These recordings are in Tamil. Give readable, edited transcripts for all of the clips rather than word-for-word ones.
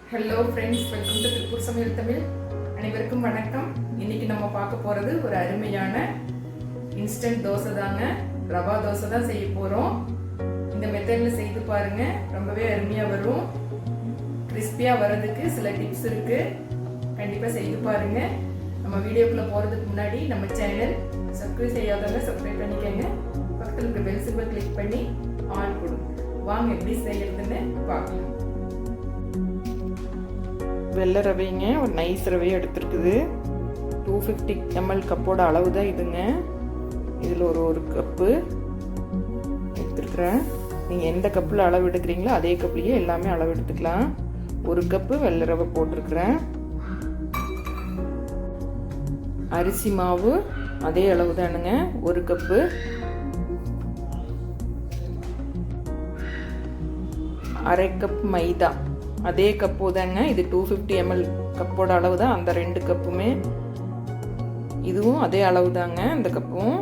Hello friends, welcome to Tiruppur சமையல் தமிழ். அனைவருக்கும் வணக்கம். இன்னைக்கு நம்ம பார்க்க போகிறது ஒரு அருமையான இன்ஸ்டன்ட் தோசை தாங்க. ரவா தோசை தான் செய்ய போகிறோம். இந்த மெத்தடில் செய்து பாருங்க, ரொம்பவே அருமையாக வரும். கிறிஸ்பியாக வர்றதுக்கு சில டிப்ஸ் இருக்கு, கண்டிப்பாக செய்து பாருங்க. நம்ம வீடியோக்குள்ளே போகிறதுக்கு முன்னாடி நம்ம சேனல் சப்ஸ்கிரைப் செய்யாதவங்க சப்ஸ்கிரைப் பண்ணிக்கோங்க. பக்கத்தில் இருக்கிற பெல் சிம்பல் கிளிக் பண்ணி ஆன் கொடுங்க. வாங்க எப்படி செய்யறதுன்னு பார்க்கலாம். வெள்ளை ரவைங்க, ஒரு நைஸ் ரவையை எடுத்துருக்குது. 250 ml கப்போட அளவு தான் இதுங்க. இதில் ஒரு கப்பு எடுத்துருக்குறேன். நீங்கள் எந்த கப்பில் அளவு எடுக்கிறீங்களோ அதே கப்லேயே எல்லாமே அளவு எடுத்துக்கலாம். ஒரு கப்பு வெள்ளை ரவை போட்டிருக்கிறேன். அரிசி மாவு அதே அளவு தானுங்க, ஒரு கப்பு. அரை கப் மைதா அதே கப்பு தாங்க. இது 250 ml கப்போட அளவு தான். அந்த 2 கப்புமே இதுவும் அதே அளவு தாங்க. இந்த கப்பும்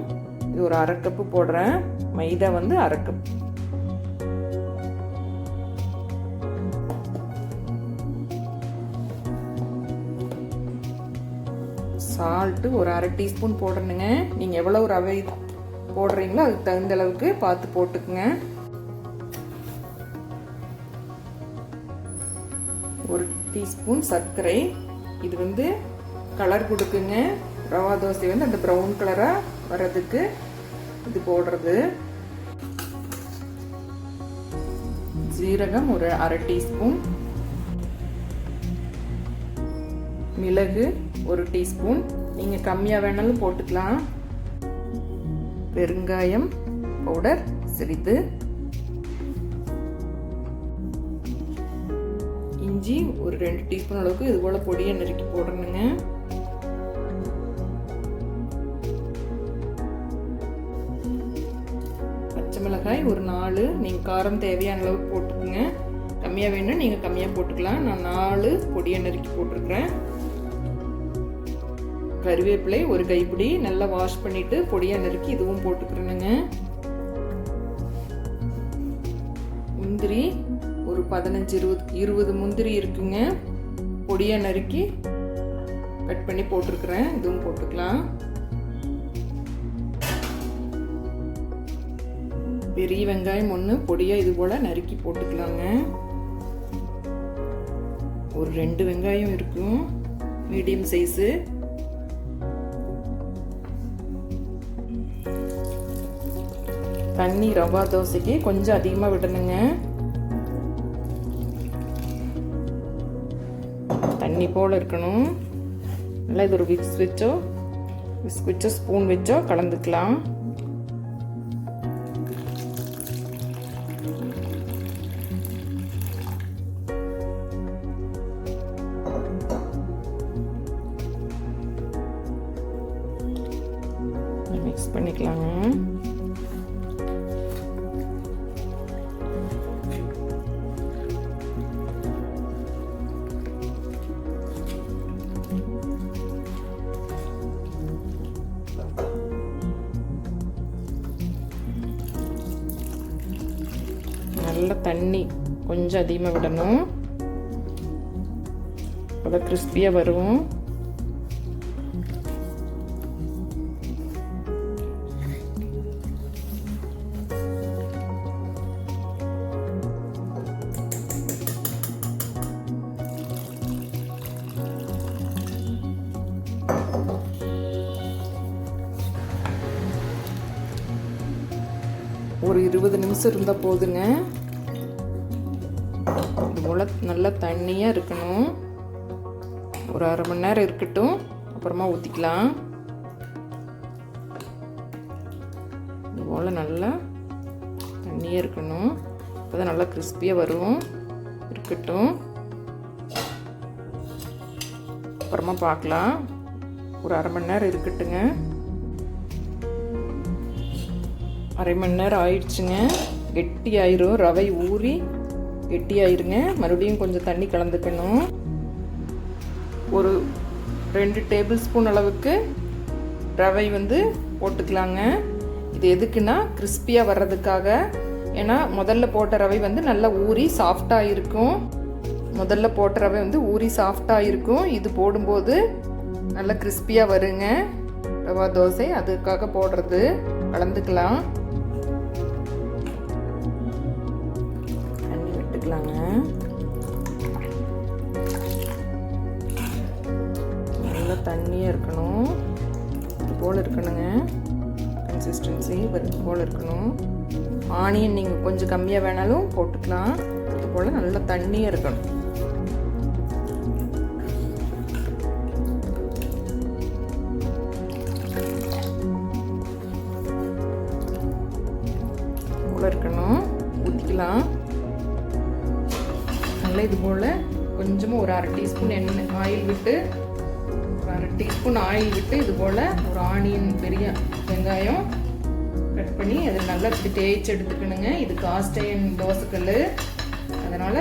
இது ஒரு அரை கப்பு போடுறேன். மைதா வந்து அரை கப். சால்ட்டு ஒரு அரை டீஸ்பூன் போடுறேனுங்க. நீங்கள் எவ்வளவு ரவை போடுறீங்களோ அதுக்கு தகுந்த அளவுக்கு பார்த்து போட்டுக்குங்க. ஒரு டீஸ்பூன் சர்க்கரை. இது வந்து கலர் கொடுக்குங்க. ரவா தோசை வந்து அந்த ப்ரௌன் கலராக வர்றதுக்கு இது போடுறது. ஜீரகம் ஒரு அரை டீஸ்பூன். மிளகு ஒரு டீஸ்பூன், நீங்கள் கம்மியாக வேணாலும் போட்டுக்கலாம். பெருங்காயம் பவுடர் சிறிது. இஞ்சி ஒரு 2 டீஸ்பூன் அளவுக்கு இது போல பொடியை நறுக்கி போடணுங்க. பச்சை மிளகாய் ஒரு 4. நீங்கள் காரம் தேவையான அளவுக்கு போட்டுக்குங்க. கம்மியாக வேணும் நீங்கள் கம்மியாக போட்டுக்கலாம். நான் 4 பொடியை நறுக்கி போட்டிருக்கிறேன். கருவேப்பிலை ஒரு கைப்பிடி நல்லா வாஷ் பண்ணிட்டு பொடியை நறுக்கி இதுவும் போட்டுக்கிறேனுங்க. முந்திரி ஒரு 15-20 முந்திரி இருக்குங்க. பொடியை நறுக்கி கட் பண்ணி போட்டிருக்கிறேன். இதுவும் போட்டுக்கலாம். பெரிய வெங்காயம் 1 பொடியா இது போல நறுக்கி போட்டுக்கலாங்க. ஒரு 2 வெங்காயம் இருக்கும், மீடியம் சைஸு. தண்ணி ரவா தோசைக்கு கொஞ்சம் அதிகமாக விடணுங்க. தண்ணி போல் இருக்கணும். நல்லா இது ஒரு விஸ்க் வச்சோ ஸ்பூன் வச்சோ கலந்துக்கலாம். மிக்ஸ் பண்ணிக்கலாங்க. நல்ல தண்ணி கொஞ்சம் அதிகமாக விடணும். அப்போதான் கிறிஸ்பியாக வரும். ஒரு 20 நிமிஷம் இருந்தால் போதுங்க. இது போல் நல்லா தண்ணியாக இருக்கணும். ஒரு அரை மணி நேரம் இருக்கட்டும், அப்புறமா ஊற்றிக்கலாம். இது போல் நல்லா தண்ணியாக இருக்கணும். அப்போ தான் நல்லா கிறிஸ்பியாக வரும். இருக்கட்டும், அப்புறமா பார்க்கலாம். ஒரு அரை மணி நேரம் இருக்கட்டுங்க. அரை மணி நேரம் ஆயிடுச்சுங்க. கெட்டி ஆயிரும், ரவை ஊறி கெட்டி ஆயிருங்க. மறுபடியும் கொஞ்சம் தண்ணி கலந்துக்கணும். ஒரு 2 டேபிள் ஸ்பூன் அளவுக்கு ரவை வந்து போட்டுக்கலாங்க. இது எதுக்குன்னா கிறிஸ்பியாக வர்றதுக்காக. ஏன்னா முதல்ல போட்ட ரவை வந்து நல்லா ஊறி சாஃப்டாக இருக்கும். முதல்ல போட்ட ரவை வந்து ஊறி சாஃப்டாக இருக்கும். இது போடும்போது நல்லா கிறிஸ்பியாக வருங்க ரவா தோசை. அதுக்காக போடுறது. கலந்துக்கலாம். தண்ணி விட்டுக்கலாங்க. நல்லா தண்ணியாக இருக்கணும். இது போல் இருக்கணுங்க. கன்சிஸ்டன்சி இது போல் இருக்கணும். ஆனியன் நீங்கள் கொஞ்சம் கம்மியாக வேணாலும் போட்டுக்கலாம். இது போல் நல்லா தண்ணியாக இருக்கணும். இருக்கணும். ஊற்றிக்கலாம். நல்லா இது போல் கொஞ்சமாக ஒரு 1/2 டீஸ்பூன் எண்ணெய் ஆயில் விட்டு இது போல் ஒரு ஆனியன் பெரிய வெங்காயம் கட் பண்ணி அதில் நல்லா இப்படி தேய்ச்சி எடுத்துக்கணுங்க. இது காஸ்ட் அயர்ன் தோசைக்கல். அதனால்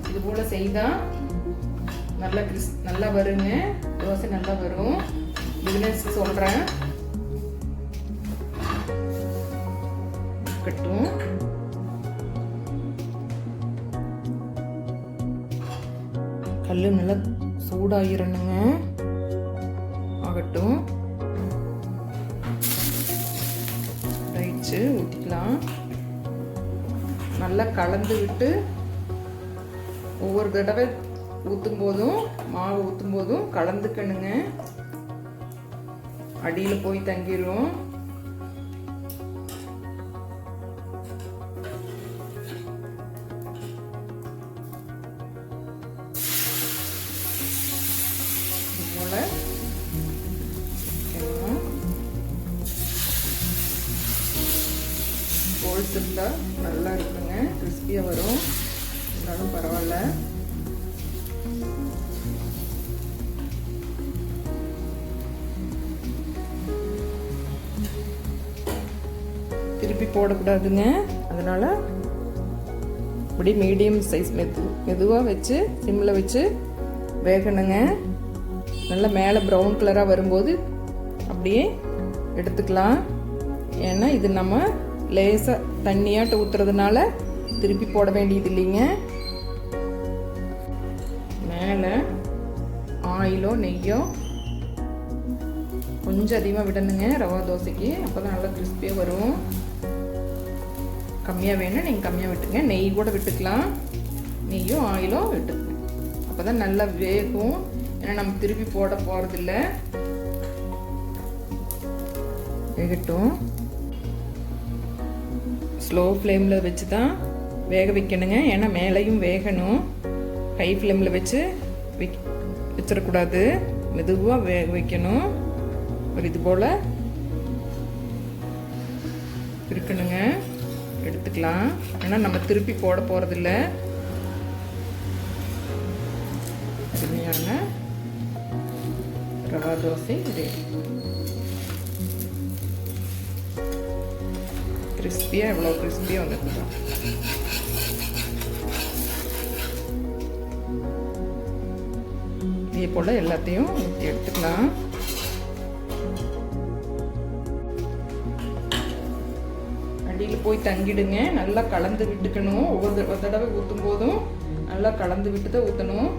இது போல் செய்தால் நல்லா வருங்க. தோசை நல்லா வரும். பிகினர்ஸ் சொல்கிறேன். கட்டும். கல் நல்லா சூடாகிடணுங்க. ஆகட்டும். ரைட்ஸு ஊற்றிக்கலாம். நல்லா கலந்து விட்டு ஒவ்வொரு தடவை மாவு ஊற்றும் போதும் கலந்துக்கணுங்க. அடியில் போய் தங்கிடும். ஹோல்ஸ் இருந்தால் நல்லா இருக்குங்க. கிறிஸ்பியாக வரும். இருந்தாலும் பரவாயில்ல. திருப்பி போடக்கூடாதுங்க. அதனால் இப்படி மீடியம் சைஸ் மெதுவாக வச்சு சிம்மில் வச்சு வேகணுங்க. நல்லா மேலே ப்ரௌன் கலராக வரும்போது அப்படியே எடுத்துக்கலாம். ஏன்னா இது நம்ம லேசாக தண்ணியாட்ட ஊற்றுறதுனால திருப்பி போட வேண்டியது இல்லைங்க. மேலே ஆயிலோ நெய்யோ கொஞ்சம் அதிகமாக விடணுங்க ரவா தோசைக்கு. அப்போ தான் நல்லா கிறிஸ்பியாக வரும். கம்மியாக வேணும் நீங்கள் கம்மியாக விட்டுங்க. நெய் கூட விட்டுக்கலாம். நெய்யோ ஆயிலோ விட்டுக்குங்க. அப்போ தான் நல்லா வேகும். ஏன்னா நம்ம திருப்பி போட போகிறதில்ல. வேகட்டும். ஸ்லோ ஃப்ளேமில் வச்சு தான் வேக வைக்கணுங்க. ஏன்னா மேலேயும் வேகணும். ஹை ஃப்ளேமில் வச்சிடக்கூடாது. மெதுவாக வேக வைக்கணும். ஒரு இது போல் இருக்கணுங்க. எடுத்துக்கலாம். ஏன்னா நம்ம திருப்பி போட போகிறதில்ல. அருமையான ரவா தோசை ரெடி. கிறிஸ்பியாக எவ்வளோ கிறிஸ்பியாக வந்துருக்குதோ. இதே போல் எல்லாத்தையும் ஊற்றி எடுத்துக்கலாம். அடியில் போய் தங்கிடுங்க. நல்லா கலந்து விட்டுக்கணும். ஒவ்வொரு தடவை ஊற்றும் போதும் நல்லா கலந்து விட்டு தான் ஊற்றணும்.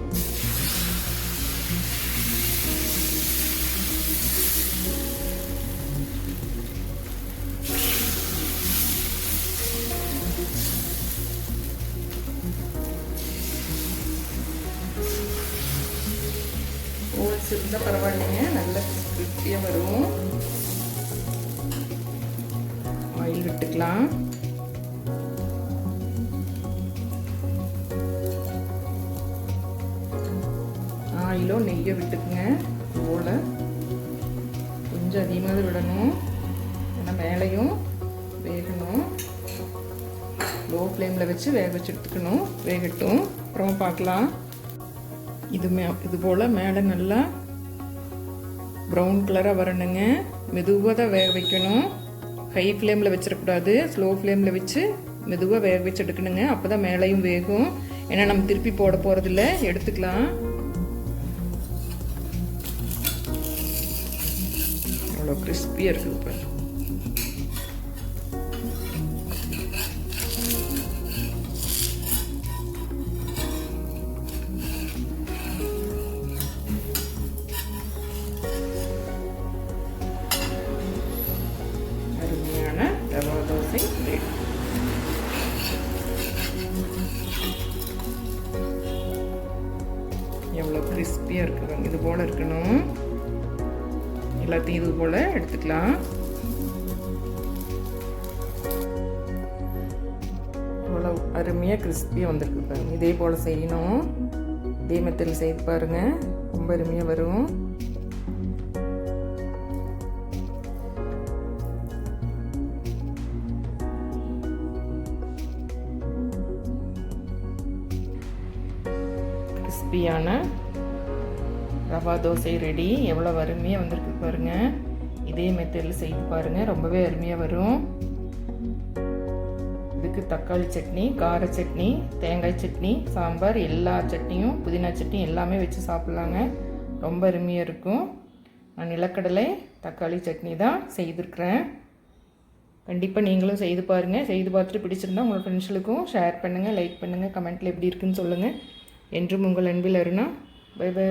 ஹோல்ஸ் இருந்தால் பரவாயில்லைங்க. நல்ல கிறிஸ்பியாக வரும். ஆயில் விட்டுக்கலாம். ஆயிலோ நெய்யோ விட்டுக்குங்க. போல் கொஞ்சம் அதிகமாக விடணும். ஏன்னா மேலேயும் வேகணும். லோ ஃப்ளேமில் வச்சு வேக வச்சு எடுத்துக்கணும். வேகட்டும். அப்புறமா பார்க்கலாம். இது போல் மேலே நல்லா ப்ரௌன் கலராக வரணுங்க. மெதுவாக தான் வேக வைக்கணும். ஹை ஃப்ளேமில் வச்சிடக்கூடாது. ஸ்லோ ஃப்ளேமில் வச்சு மெதுவாக வேக வச்சு எடுக்கணுங்க. அப்போ தான் மேலேயும் வேகும். ஏன்னா நம்ம திருப்பி போட போகிறதில்ல. எடுத்துக்கலாம். அவ்வளோ கிறிஸ்பியாக இருக்குது. இப்போ கிறிஸ்பியாக இருக்குது. இது போல் இருக்கணும். எல்லாத்தையும் இது போல் எடுத்துக்கலாம். இவ்வளோ அருமையாக கிறிஸ்பியாக வந்திருக்கு பாருங்க. இதே போல் செய்யணும். இதே மெத்தடில் செய்து பாருங்கள், ரொம்ப அருமையாக வரும். கிறிஸ்பியான ரவா தோசை ரெடி. எவ்வளோ அருமையாக வந்திருக்கு பாருங்கள். இதே மெத்தடில் செய்து பாருங்கள், ரொம்பவே அருமையாக வரும். இதுக்கு தக்காளி சட்னி, கார சட்னி, தேங்காய் சட்னி, சாம்பார், எல்லா சட்னியும், புதினா சட்னி எல்லாமே வச்சு சாப்பிட்லாங்க. ரொம்ப அருமையாக இருக்கும். நான் நிலக்கடலை தக்காளி சட்னி தான் செய்திருக்கிறேன். கண்டிப்பாக நீங்களும் செய்து பாருங்கள். செய்து பார்த்துட்டு பிடிச்சிருந்தா உங்கள் ஃப்ரெண்ட்ஸுகளுக்கும் ஷேர் பண்ணுங்கள், லைக் பண்ணுங்கள், கமெண்ட்டில் எப்படி இருக்குன்னு சொல்லுங்கள். என்றும் உங்கள் அன்பில் அருணா. By by.